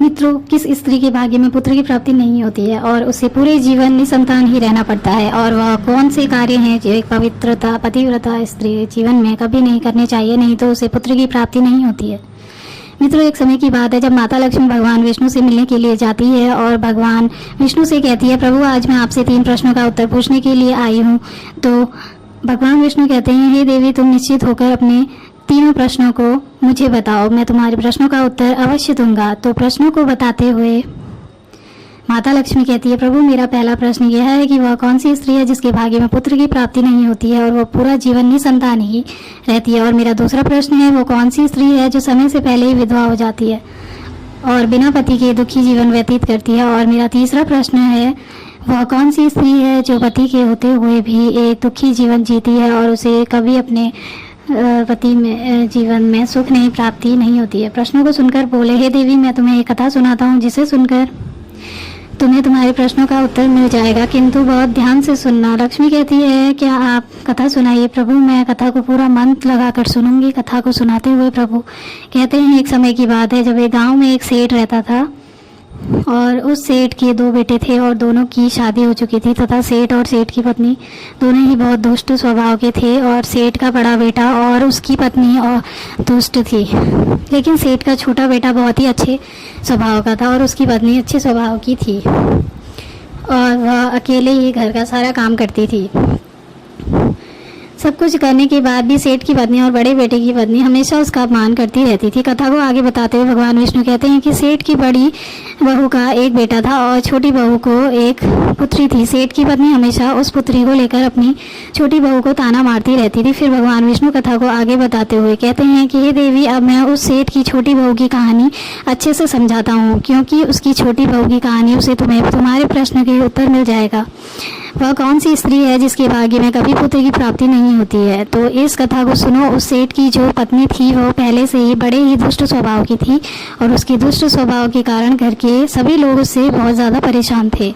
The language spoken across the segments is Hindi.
मित्रों, किस स्त्री के भाग्य में पुत्र की प्राप्ति नहीं होती है और उसे पूरे जीवन निसंतान ही रहना पड़ता है, और वह कौन से कार्य हैं जो एक पवित्रता पतिव्रता स्त्री जीवन में कभी नहीं करने चाहिए, नहीं तो उसे पुत्र की प्राप्ति नहीं होती है। मित्रों, एक समय की बात है जब माता लक्ष्मी भगवान विष्णु से मिलने के लिए जाती है और भगवान विष्णु से कहती है, प्रभु आज मैं आपसे 3 प्रश्नों का उत्तर पूछने के लिए आई हूँ। तो भगवान विष्णु कहते हैं, हे देवी, तुम निश्चित होकर अपने तीनों प्रश्नों को मुझे बताओ, मैं तुम्हारे प्रश्नों का उत्तर अवश्य दूंगा। तो प्रश्नों को बताते हुए माता लक्ष्मी कहती है, प्रभु मेरा पहला प्रश्न यह है कि वह कौन सी स्त्री है जिसके भाग्य में पुत्र की प्राप्ति नहीं होती है और वह पूरा जीवन निसंतान ही रहती है। और मेरा दूसरा प्रश्न है, वो कौन सी स्त्री है जो समय से पहले ही विधवा हो जाती है और बिना पति के दुखी जीवन व्यतीत करती है। और मेरा तीसरा प्रश्न है, वह कौन सी स्त्री है जो पति के होते हुए भी एक दुखी जीवन जीती है और उसे कभी अपने पति में जीवन में सुख नहीं प्राप्ति नहीं होती है। प्रश्नों को सुनकर बोले, हे देवी, मैं तुम्हें एक कथा सुनाता हूँ जिसे सुनकर तुम्हें तुम्हारे प्रश्नों का उत्तर मिल जाएगा, किंतु बहुत ध्यान से सुनना। लक्ष्मी कहती है, क्या आप कथा सुनाइए। प्रभु मैं कथा को पूरा मन लगाकर सुनूंगी। कथा को सुनाते हुए प्रभु कहते हैं, एक समय की बात है जब एक गाँव में एक सेठ रहता था और उस सेठ के 2 बेटे थे और दोनों की शादी हो चुकी थी तथा सेठ और सेठ की पत्नी दोनों ही बहुत दुष्ट स्वभाव के थे। और सेठ का बड़ा बेटा और उसकी पत्नी और दुष्ट थी, लेकिन सेठ का छोटा बेटा बहुत ही अच्छे स्वभाव का था और उसकी पत्नी अच्छे स्वभाव की थी और वह अकेले ही घर का सारा काम करती थी। सब कुछ करने के बाद भी सेठ की पत्नी और बड़े बेटे की पत्नी हमेशा उसका अपमान करती रहती थी। कथा को आगे बताते हुए भगवान विष्णु कहते हैं कि सेठ की बड़ी बहू का एक बेटा था और छोटी बहू को एक पुत्री थी। सेठ की पत्नी हमेशा उस पुत्री को लेकर अपनी छोटी बहू को ताना मारती रहती थी। फिर भगवान विष्णु कथा को आगे बताते हुए कहते हैं कि हे देवी, अब मैं उस सेठ की छोटी बहू की कहानी अच्छे से समझाता हूँ, क्योंकि उसकी छोटी बहू की कहानी उसे तुम्हारे प्रश्न के उत्तर मिल जाएगा। वह कौन सी स्त्री है जिसके भाग्य में कभी पुत्र की प्राप्ति नहीं होती है। तो इस कथा को सुनो। उस सेठ की जो पत्नी थी वो पहले से ही बड़े ही दुष्ट स्वभाव की थी और उसके दुष्ट स्वभाव के कारण घर के सभी लोग उससे बहुत ज़्यादा परेशान थे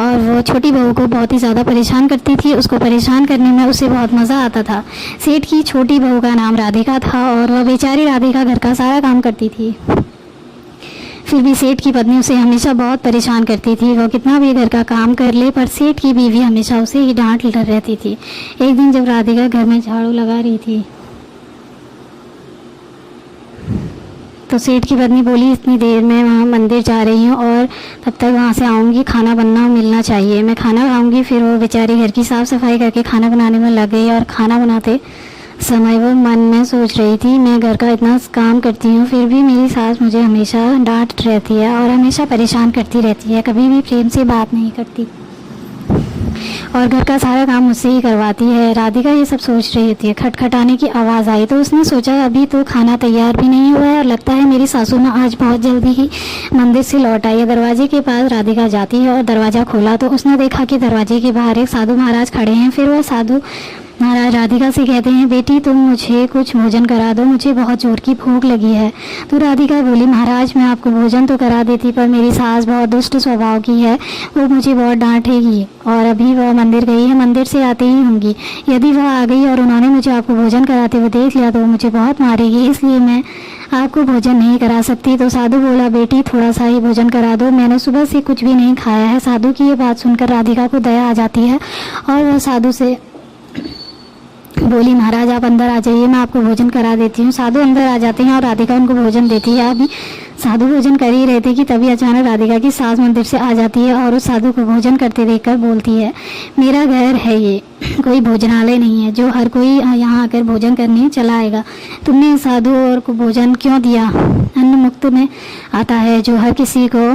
और वो छोटी बहू को बहुत ही ज़्यादा परेशान करती थी। उसको परेशान करने में उसे बहुत मज़ा आता था। सेठ की छोटी बहू का नाम राधिका था और वह बेचारी राधिका घर का सारा काम करती थी। फिर भी सेठ की पत्नी उसे हमेशा बहुत परेशान करती थी। वो कितना भी घर का काम कर ले पर सेठ की बीवी हमेशा उसे ही डांट रहती थी। एक दिन जब राधिका घर में झाड़ू लगा रही थी तो सेठ की पत्नी बोली, इतनी देर में वहाँ मंदिर जा रही हूँ और तब तक वहाँ से आऊँगी, खाना बनना मिलना चाहिए, मैं खाना खाऊँगी। फिर वो बेचारी घर की साफ़ सफाई करके खाना बनाने में लग गई और खाना बनाते समय वो मन में सोच रही थी, मैं घर का इतना काम करती हूँ फिर भी मेरी सास मुझे हमेशा डांट रहती है और हमेशा परेशान करती रहती है, कभी भी प्रेम से बात नहीं करती और घर का सारा काम मुझसे ही करवाती है। राधिका ये सब सोच रही होती है। खटखटाने की आवाज़ आई तो उसने सोचा अभी तो खाना तैयार भी नहीं हुआ है और लगता है मेरी सासू माँ आज बहुत जल्दी ही मंदिर से लौट आई है। दरवाजे के पास राधिका जाती है और दरवाज़ा खोला तो उसने देखा कि दरवाजे के बाहर एक साधु महाराज खड़े हैं। फिर वह साधु महाराज राधिका से कहते हैं, बेटी तुम मुझे कुछ भोजन करा दो, मुझे बहुत जोर की भूख लगी है। तो राधिका बोली, महाराज मैं आपको भोजन तो करा देती पर मेरी सास बहुत दुष्ट स्वभाव की है, वो मुझे बहुत डांटेगी और अभी वह मंदिर गई है, मंदिर से आते ही होंगी। यदि वह आ गई और उन्होंने मुझे आपको भोजन कराते हुए देख लिया तो वो मुझे बहुत मारेगी, इसलिए मैं आपको भोजन नहीं करा सकती। तो साधु बोला, बेटी थोड़ा सा ही भोजन करा दो, मैंने सुबह से कुछ भी नहीं खाया है। साधु की ये बात सुनकर राधिका को दया आ जाती है और वह साधु से बोली, महाराज आप अंदर आ जाइए, मैं आपको भोजन करा देती हूँ। साधु अंदर आ जाते हैं और राधिका उनको भोजन देती है। अभी साधु भोजन कर ही रहे थे कि तभी अचानक राधिका की सास मंदिर से आ जाती है और उस साधु को भोजन करते देखकर बोलती है, मेरा घर है ये, कोई भोजनालय नहीं है जो हर कोई यहाँ आकर भोजन करने चला आएगा। तुमने साधु और को भोजन क्यों दिया? अन्न मुक्त में आता है जो हर किसी को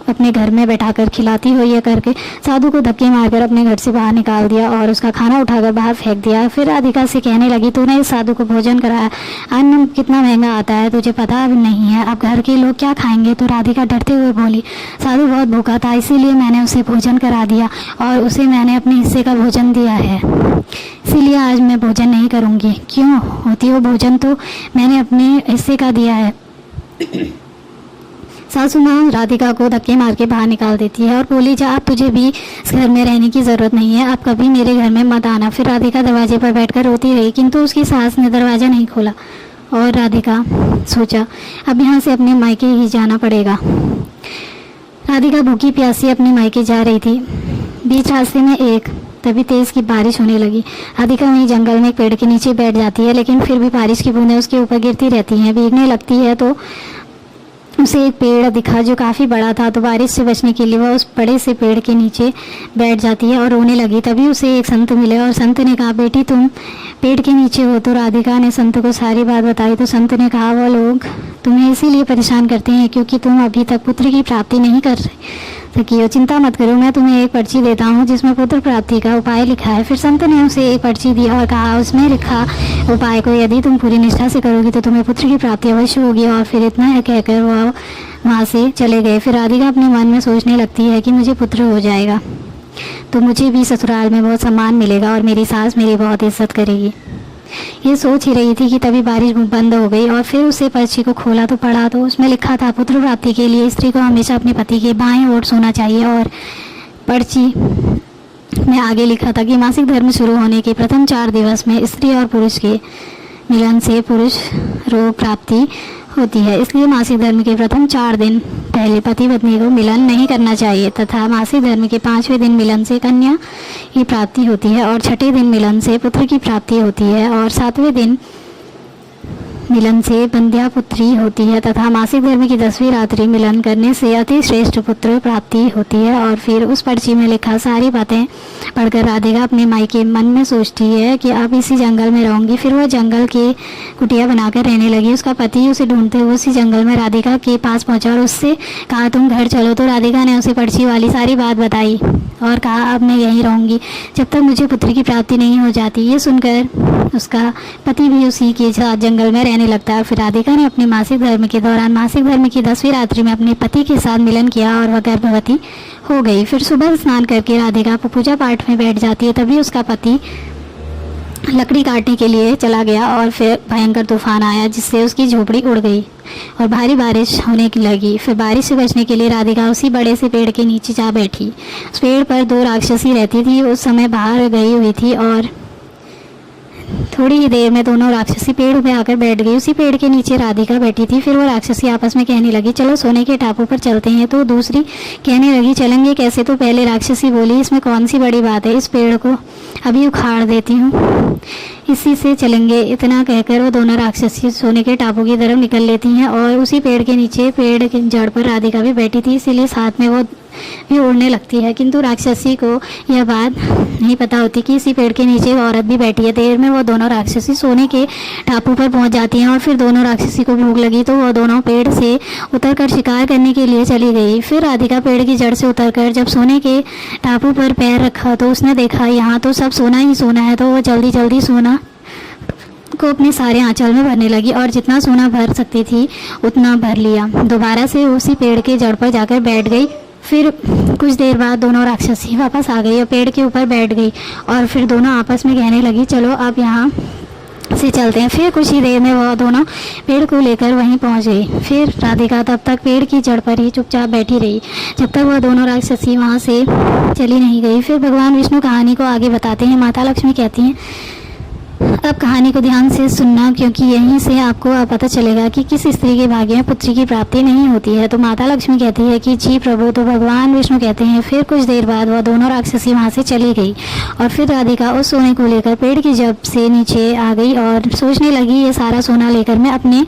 अपने घर में बैठाकर खिलाती हो। ये करके साधु को धक्के मारकर अपने घर से बाहर निकाल दिया और उसका खाना उठाकर बाहर फेंक दिया। फिर राधिका से कहने लगी, तूने इस साधु को भोजन कराया, अन्न कितना महंगा आता है तुझे पता भी नहीं है, अब घर के लोग क्या खाएंगे? तो राधिका डरते हुए बोली, साधु बहुत भूखा था इसीलिए मैंने उसे भोजन करा दिया और उसे मैंने अपने हिस्से का भोजन दिया है, इसीलिए आज मैं भोजन नहीं करूँगी। क्यों होती हो भोजन तो मैंने अपने हिस्से का दिया है। सासू माँ राधिका को धक्के मार के बाहर निकाल देती है और बोली, जा अब तुझे भी इस घर में रहने की ज़रूरत नहीं है, अब कभी मेरे घर में मत आना। फिर राधिका दरवाजे पर बैठकर रोती रही किंतु उसकी सास ने दरवाज़ा नहीं खोला और राधिका सोचा अब यहाँ से अपने मायके ही जाना पड़ेगा। राधिका भूखी प्यासी अपने मायके जा रही थी। बीच रास्ते में तभी तेज़ की बारिश होने लगी। राधिका वहीं जंगल में एक पेड़ के नीचे बैठ जाती है, लेकिन फिर भी बारिश की बूंदें उसके ऊपर गिरती रहती हैं, भीगने लगती है। तो उसे एक पेड़ दिखा जो काफ़ी बड़ा था, तो बारिश से बचने के लिए वह उस बड़े से पेड़ के नीचे बैठ जाती है और रोने लगी। तभी उसे एक संत मिले और संत ने कहा, बेटी तुम पेड़ के नीचे हो। तो राधिका ने संत को सारी बात बताई। तो संत ने कहा, वो लोग तुम्हें इसीलिए परेशान करते हैं क्योंकि तुम अभी तक पुत्र की प्राप्ति नहीं कर सकी हो। चिंता मत करो, मैं तुम्हें एक पर्ची देता हूँ जिसमें पुत्र प्राप्ति का उपाय लिखा है। फिर संत ने उसे एक पर्ची दी और कहा, उसमें लिखा उपाय को यदि तुम पूरी निष्ठा से करोगी तो तुम्हें पुत्र की प्राप्ति अवश्य होगी। और फिर इतना कहकर वह वहाँ से चले गए। फिर राधिका अपने मन में सोचने लगती है कि मुझे पुत्र हो जाएगा तो मुझे भी ससुराल में बहुत सम्मान मिलेगा और मेरी सास मेरी बहुत इज्जत करेगी। ये सोच ही रही थी कि तभी बारिश बंद हो गई और फिर उसे पर्ची को खोला तो पढ़ा तो उसमें लिखा था, पुत्र प्राप्ति के लिए स्त्री को हमेशा अपने पति के बाएं ओर सोना चाहिए। और पर्ची में आगे लिखा था कि मासिक धर्म शुरू होने के प्रथम 4 दिवस में स्त्री और पुरुष के मिलन से पुरुष रोग प्राप्ति होती है, इसलिए मासिक धर्म के प्रथम 4 दिन पहले पति पत्नी को मिलन नहीं करना चाहिए तथा मासिक धर्म के 5वें दिन मिलन से कन्या की प्राप्ति होती है और 6ठे दिन मिलन से पुत्र की प्राप्ति होती है और 7वें दिन मिलन से बंध्या पुत्री होती है तथा मासिक धर्म की 10वीं रात्रि मिलन करने से अति श्रेष्ठ पुत्र प्राप्ति होती है। और फिर उस पर्ची में लिखा सारी बातें पढ़कर राधिका अपने मायके मन में सोचती है कि अब इसी जंगल में रहूंगी। फिर वह जंगल की कुटिया बनाकर रहने लगी। उसका पति उसे ढूंढते हुए उसी जंगल में राधिका के पास पहुंचा और उससे कहा, तुम घर चलो। तो राधिका ने उसे पर्ची वाली सारी बात बताई और कहा, अब मैं यहीं रहूंगी जब तक मुझे पुत्र की प्राप्ति नहीं हो जाती। ये सुनकर उसका पति भी उसी के साथ जंगल में रहने लगता है। फिर राधिका ने अपने मासिक धर्म के दौरान मासिक धर्म की 10वीं रात्रि में अपने पति के साथ मिलन किया और वह गर्भवती हो गई। फिर सुबह स्नान करके राधिका पूजा पाठ में बैठ जाती है। तभी उसका पति लकड़ी काटने के लिए चला गया और फिर भयंकर तूफान आया जिससे उसकी झोपड़ी उड़ गई और भारी बारिश होने लगी। फिर बारिश से बचने के लिए राधिका उसी बड़े से पेड़ के नीचे जा बैठी। उस पेड़ पर 2 राक्षसी रहती थी। उस समय बाहर गई हुई थी और थोड़ी ही देर में दोनों राक्षसी पेड़ पे आकर बैठ गई। उसी पेड़ के नीचे राधिका बैठी थी। फिर वो राक्षसी आपस में कहने लगी, चलो सोने के टापू पर चलते हैं। तो दूसरी कहने लगी, चलेंगे कैसे? तो पहले राक्षसी बोली, इसमें कौन सी बड़ी बात है, इस पेड़ को अभी उखाड़ देती हूँ, इसी से चलेंगे। इतना कहकर वो दोनों राक्षसी सोने के टापू की तरफ निकल लेती हैं और उसी पेड़ के नीचे पेड़ की जड़ पर राधिका भी बैठी थी, इसीलिए साथ में वो भी उड़ने लगती है। किंतु राक्षसी को यह बात नहीं पता होती कि इसी पेड़ के नीचे एक औरत भी बैठी है। देर में वो दोनों राक्षसी सोने के टापू पर पहुंच जाती हैं और फिर दोनों राक्षसी को भूख लगी तो वो दोनों पेड़ से उतरकर शिकार करने के लिए चली गई। फिर राधिका पेड़ की जड़ से उतरकर जब सोने के टापू पर पैर रखा तो उसने देखा यहाँ तो सब सोना ही सोना है। तो वो जल्दी जल्दी सोना को अपने सारे आंचल में भरने लगी और जितना सोना भर सकती थी उतना भर लिया। दोबारा से उसी पेड़ के जड़ पर जाकर बैठ गई। फिर कुछ देर बाद दोनों राक्षसी वापस आ गई और पेड़ के ऊपर बैठ गई और फिर दोनों आपस में कहने लगी, चलो अब यहाँ से चलते हैं। फिर कुछ ही देर में वह दोनों पेड़ को लेकर वहीं पहुँच गई। फिर राधिका तब तक पेड़ की जड़ पर ही चुपचाप बैठी रही जब तक वह दोनों राक्षसी वहाँ से चली नहीं गई। फिर भगवान विष्णु कहानी को आगे बताते हैं। माता लक्ष्मी कहती हैं, अब कहानी को ध्यान से सुनना क्योंकि यहीं से आपको पता चलेगा कि किस स्त्री के भाग्य में पुत्र की प्राप्ति नहीं होती है। तो माता लक्ष्मी कहती है कि जी प्रभु। तो भगवान विष्णु कहते हैं, फिर कुछ देर बाद वह दोनों राक्षसी वहाँ से चली गई और फिर राधिका उस सोने को लेकर पेड़ की जड़ से नीचे आ गई और सोचने लगी, ये सारा सोना लेकर मैं अपने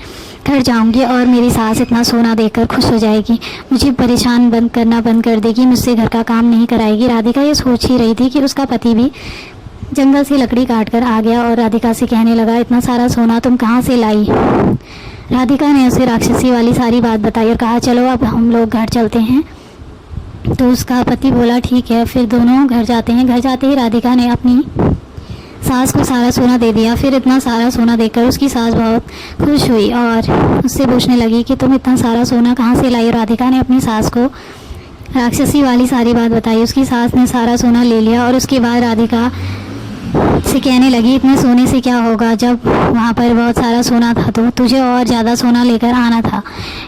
घर जाऊंगी और मेरी सास इतना सोना देखकर खुश हो जाएगी, मुझे परेशान बंद कर देगी, मुझसे घर का काम नहीं कराएगी। राधिका ये सोच ही रही थी कि उसका पति भी जंगल से लकड़ी काट कर आ गया और राधिका से कहने लगा, इतना सारा सोना तुम कहाँ से लाई? राधिका ने उसे राक्षसी वाली सारी बात बताई और कहा, चलो अब हम लोग घर चलते हैं। तो उसका पति बोला, ठीक है। फिर दोनों घर जाते हैं। घर जाते ही राधिका ने अपनी सास को सारा सोना दे दिया। फिर इतना सारा सोना देखकर उसकी सास बहुत खुश हुई और उससे पूछने लगी कि तुम इतना सारा सोना कहाँ से लाई? राधिका ने अपनी सास को राक्षसी वाली सारी बात बताई। उसकी सास ने सारा सोना ले लिया और उसके बाद राधिका से कहने लगी, इतने सोने से क्या होगा, जब वहाँ पर बहुत सारा सोना था तो तुझे और ज़्यादा सोना लेकर आना था,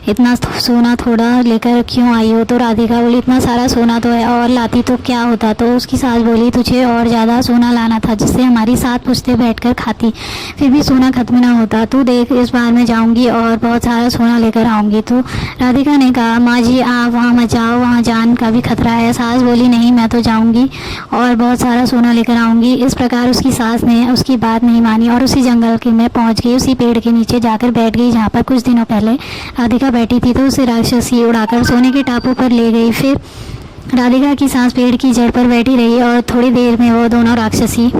इतना सोना थोड़ा लेकर क्यों आई हो। तो राधिका बोली, इतना सारा सोना तो है, और लाती तो क्या होता। तो उसकी सास बोली, तुझे और ज़्यादा सोना लाना था जिससे हमारी साथ पुश्ते बैठकर खाती, फिर भी सोना खत्म ना होता। तू देख, इस बार मैं जाऊँगी और बहुत सारा सोना लेकर आऊँगी। तो राधिका ने कहा, माँ जी आप वहाँ मत जाओ, वहाँ जान का भी खतरा है। सास बोली, नहीं मैं तो जाऊँगी और बहुत सारा सोना लेकर आऊँगी। इस प्रकार उसकी सास ने उसकी बात नहीं मानी और उसी जंगल के में पहुँच गई, उसी पेड़ के नीचे जाकर बैठ गई जहाँ पर कुछ दिनों पहले राधिका बैठी थी। तो उसे राक्षसी उड़ाकर सोने के टापू पर ले गई। फिर राधिका की सास पेड़ की जड़ पर बैठी रही और थोड़ी देर में वो दोनों राक्षसी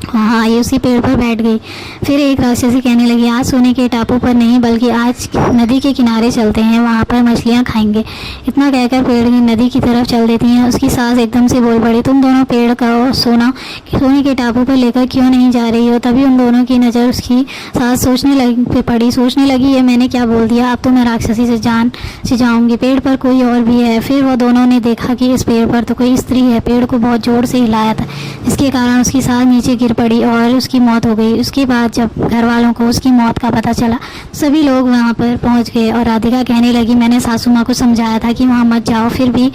वहाँ आई, उसी पेड़ पर बैठ गई। फिर एक राक्षसी कहने लगी, आज सोने के टापू पर नहीं बल्कि आज नदी के किनारे चलते हैं, वहाँ पर मछलियाँ खाएंगे। इतना कहकर पेड़ नदी की तरफ चल देती हैं। उसकी सास एकदम से बोल पड़ी, तुम दोनों पेड़ का सोने के टापू पर लेकर क्यों नहीं जा रही हो। तभी उन दोनों की नज़र उसकी सास सोचने लगी, ये मैंने क्या बोल दिया, अब तो मैं राक्षसी से जान से जाऊँगी। पेड़ पर कोई और भी है। फिर वो दोनों ने देखा कि इस पेड़ पर तो कोई स्त्री है। पेड़ को बहुत ज़ोर से हिलाया था, जिसके कारण उसकी सास नीचे गिर पड़ी और उसकी मौत हो गई। उसके बाद जब घर वालों को उसकी मौत का पता चला, सभी लोग वहाँ पर पहुँच गए और राधिका कहने लगी, मैंने सासू माँ को समझाया था कि वहाँ मत जाओ, फिर भी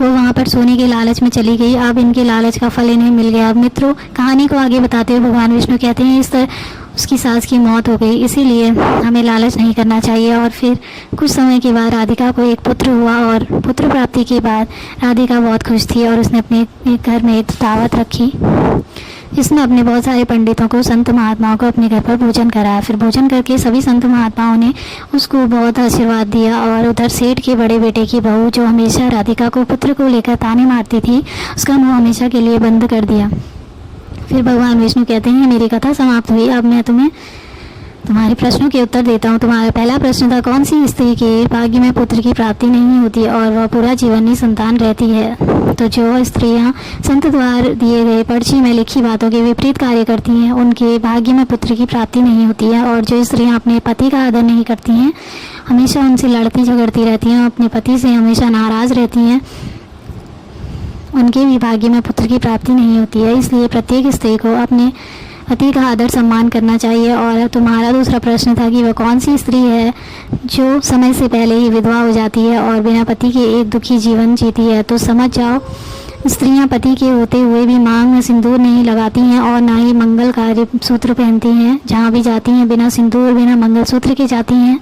वो वहाँ पर सोने के लालच में चली गई। अब इनके लालच का फल इन्हें मिल गया। मित्रों, कहानी को आगे बताते हुए भगवान विष्णु कहते हैं, इस तरह उसकी सास की मौत हो गई, इसीलिए हमें लालच नहीं करना चाहिए। और फिर कुछ समय के बाद राधिका को एक पुत्र हुआ और पुत्र प्राप्ति के बाद राधिका बहुत खुश थी और उसने अपने एक घर में एक दावत रखी, जिसने अपने बहुत सारे पंडितों को, संत महात्माओं को अपने घर पर भोजन कराया। फिर भोजन करके सभी संत महात्माओं ने उसको बहुत आशीर्वाद दिया। और उधर सेठ के बड़े बेटे की बहू, जो हमेशा राधिका को पुत्र को लेकर ताने मारती थी, उसका मुँह हमेशा के लिए बंद कर दिया। फिर भगवान विष्णु कहते हैं, मेरी कथा समाप्त हुई, अब मैं तुम्हारे प्रश्नों के उत्तर देता हूँ। तुम्हारा पहला प्रश्न था, कौन सी स्त्री के भाग्य में पुत्र की प्राप्ति नहीं होती और वह पूरा जीवन निसंतान रहती है। तो जो स्त्रियाँ संत द्वारा दिए गए पर्ची में लिखी बातों के विपरीत कार्य करती हैं, उनके भाग्य में पुत्र की प्राप्ति नहीं होती है। और जो स्त्रियाँ अपने पति का आदर नहीं करती हैं, हमेशा उनसे लड़ती झगड़ती रहती हैं, अपने पति से हमेशा नाराज़ रहती हैं, उनके भी भाग्य में पुत्र की प्राप्ति नहीं होती है। इसलिए प्रत्येक स्त्री को अपने पति का आदर सम्मान करना चाहिए। और तुम्हारा दूसरा प्रश्न था कि वह कौन सी स्त्री है जो समय से पहले ही विधवा हो जाती है और बिना पति के एक दुखी जीवन जीती है। तो समझ जाओ, स्त्रियां पति के होते हुए भी मांग में सिंदूर नहीं लगाती हैं और ना ही मंगलकारी सूत्र पहनती हैं। जहाँ भी जाती हैं बिना सिंदूर बिना मंगलसूत्र के जाती हैं,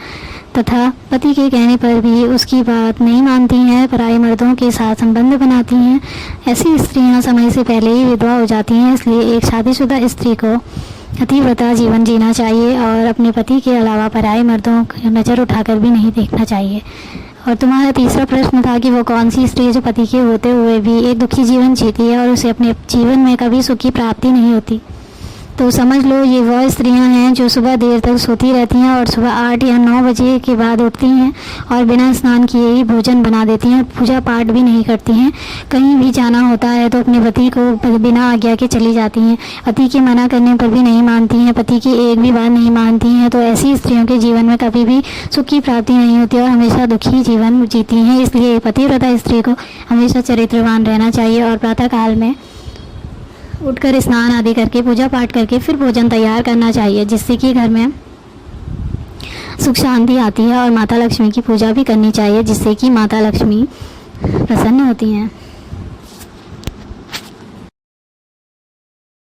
तथा पति के कहने पर भी उसकी बात नहीं मानती हैं, पराई मर्दों के साथ संबंध बनाती हैं। ऐसी स्त्रियां समय से पहले ही विधवा हो जाती हैं। इसलिए एक शादीशुदा स्त्री को पतिव्रता जीवन जीना चाहिए और अपने पति के अलावा पराई मर्दों को नज़र उठाकर भी नहीं देखना चाहिए। और तुम्हारा तीसरा प्रश्न था कि वो कौन सी स्त्री जो पति के होते हुए भी एक दुखी जीवन जीती है और उसे अपने जीवन में कभी सुख की प्राप्ति नहीं होती। तो समझ लो, ये वह स्त्रियां हैं जो सुबह देर तक सोती रहती हैं और सुबह 8 या 9 बजे के बाद उठती हैं और बिना स्नान किए ही भोजन बना देती हैं, पूजा पाठ भी नहीं करती हैं। कहीं भी जाना होता है तो अपने पति को बिना आज्ञा के चली जाती हैं, पति के मना करने पर भी नहीं मानती हैं, पति की एक भी बात नहीं मानती हैं। तो ऐसी स्त्रियों के जीवन में कभी भी सुख की प्राप्ति नहीं होती और हमेशा दुखी जीवन जीती हैं। इसलिए पतिव्रता स्त्री को हमेशा चरित्रवान रहना चाहिए और प्रातःकाल में उठकर स्नान आदि करके पूजा पाठ करके फिर भोजन तैयार करना चाहिए, जिससे कि घर में सुख शांति आती है। और माता लक्ष्मी की पूजा भी करनी चाहिए, जिससे कि माता लक्ष्मी प्रसन्न होती हैं।